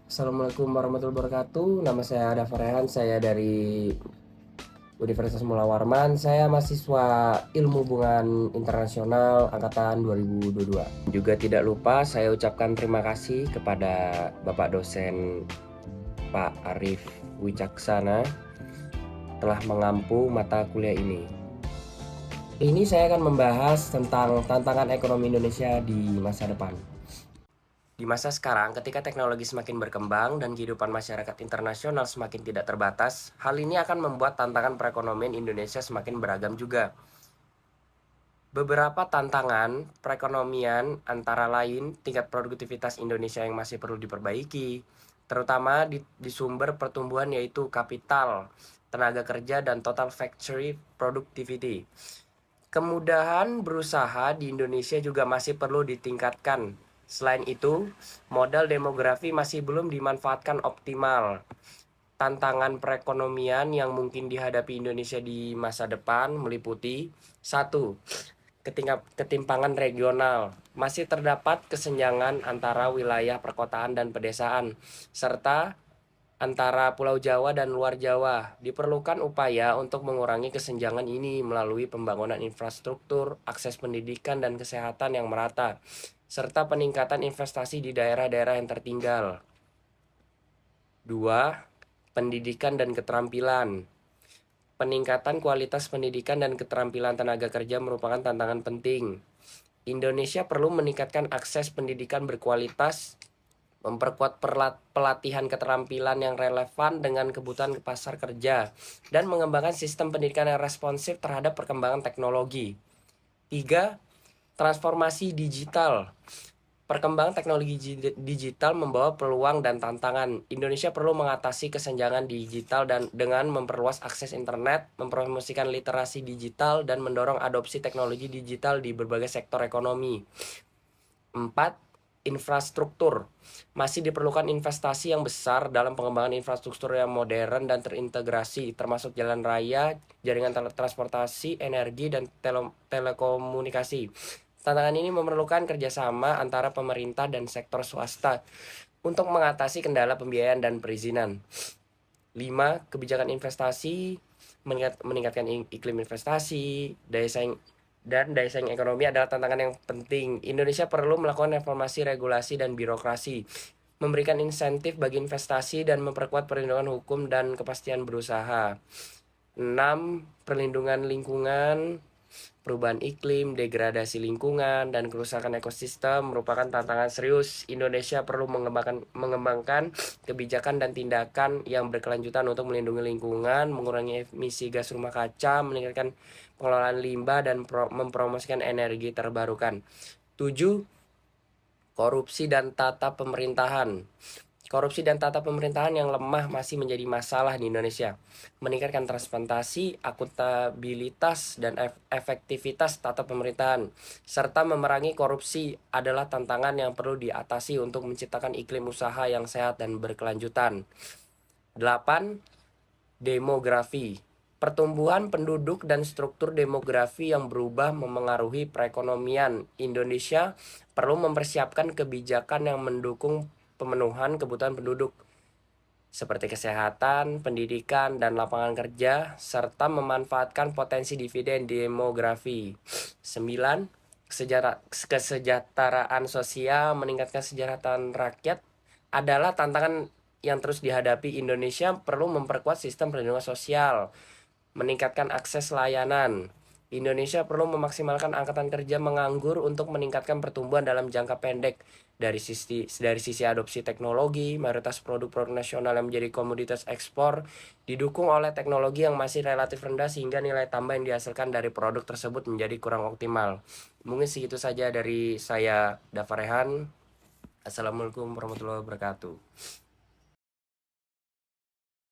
Assalamualaikum warahmatullahi wabarakatuh. Nama saya Ada Farehan, saya dari Universitas Mula Warman. Saya mahasiswa Ilmu Hubungan Internasional angkatan 2022. Juga tidak lupa saya ucapkan terima kasih kepada Bapak dosen Pak Arif Wicaksana telah mengampu mata kuliah ini. Ini saya akan membahas tentang tantangan ekonomi Indonesia di masa depan. Di masa sekarang, ketika teknologi semakin berkembang dan kehidupan masyarakat internasional semakin tidak terbatas, hal ini akan membuat tantangan perekonomian Indonesia semakin beragam juga. Beberapa tantangan perekonomian antara lain tingkat produktivitas Indonesia yang masih perlu diperbaiki, terutama di sumber pertumbuhan yaitu kapital, tenaga kerja, dan total factory productivity. Kemudahan berusaha di Indonesia juga masih perlu ditingkatkan. Selain itu, modal demografi masih belum dimanfaatkan optimal. Tantangan perekonomian yang mungkin dihadapi Indonesia di masa depan meliputi: 1. Ketimpangan regional. Masih terdapat kesenjangan antara wilayah perkotaan dan pedesaan, serta antara Pulau Jawa dan luar Jawa. Diperlukan upaya untuk mengurangi kesenjangan ini melalui pembangunan infrastruktur, akses pendidikan dan kesehatan yang merata, serta peningkatan investasi di daerah-daerah yang tertinggal. 2. Pendidikan dan keterampilan. Peningkatan kualitas pendidikan dan keterampilan tenaga kerja merupakan tantangan penting. Indonesia perlu meningkatkan akses pendidikan berkualitas, memperkuat pelatihan keterampilan yang relevan dengan kebutuhan pasar kerja, dan mengembangkan sistem pendidikan yang responsif terhadap perkembangan teknologi. 3. Transformasi digital. Perkembangan teknologi digital membawa peluang dan tantangan. Indonesia perlu mengatasi kesenjangan digital dan dengan memperluas akses internet, mempromosikan literasi digital, dan mendorong adopsi teknologi digital di berbagai sektor ekonomi. 4. Infrastruktur. Masih diperlukan investasi yang besar dalam pengembangan infrastruktur yang modern dan terintegrasi, termasuk jalan raya, jaringan transportasi, energi, dan telekomunikasi. Tantangan ini memerlukan kerjasama antara pemerintah dan sektor swasta untuk mengatasi kendala pembiayaan dan perizinan. 5. Kebijakan investasi. Meningkatkan iklim investasi, daya saing ekonomi adalah tantangan yang penting. Indonesia perlu melakukan reformasi regulasi dan birokrasi, memberikan insentif bagi investasi, dan memperkuat perlindungan hukum dan kepastian berusaha. 6. Perlindungan lingkungan. Perubahan iklim, degradasi lingkungan, dan kerusakan ekosistem merupakan tantangan serius. Indonesia perlu mengembangkan kebijakan dan tindakan yang berkelanjutan untuk melindungi lingkungan, mengurangi emisi gas rumah kaca, meningkatkan pengelolaan limbah, dan mempromosikan energi terbarukan. 7. Korupsi dan tata pemerintahan. Korupsi dan tata pemerintahan yang lemah masih menjadi masalah di Indonesia. Meningkatkan transparansi, akuntabilitas, dan efektivitas tata pemerintahan, serta memerangi korupsi adalah tantangan yang perlu diatasi untuk menciptakan iklim usaha yang sehat dan berkelanjutan. 8. Demografi. Pertumbuhan penduduk dan struktur demografi yang berubah memengaruhi perekonomian. Indonesia perlu mempersiapkan kebijakan yang mendukung pemenuhan kebutuhan penduduk seperti kesehatan, pendidikan, dan lapangan kerja, serta memanfaatkan potensi dividen demografi. 9. Kesejahteraan sosial. Meningkatkan kesejahteraan rakyat adalah tantangan yang terus dihadapi. Indonesia perlu memperkuat sistem perlindungan sosial, meningkatkan akses layanan. Indonesia perlu memaksimalkan angkatan kerja menganggur untuk meningkatkan pertumbuhan dalam jangka pendek. Dari sisi adopsi teknologi, mayoritas produk-produk nasional yang menjadi komoditas ekspor didukung oleh teknologi yang masih relatif rendah, sehingga nilai tambah yang dihasilkan dari produk tersebut menjadi kurang optimal. Mungkin segitu saja dari saya, Dafarehan. Assalamualaikum warahmatullahi wabarakatuh.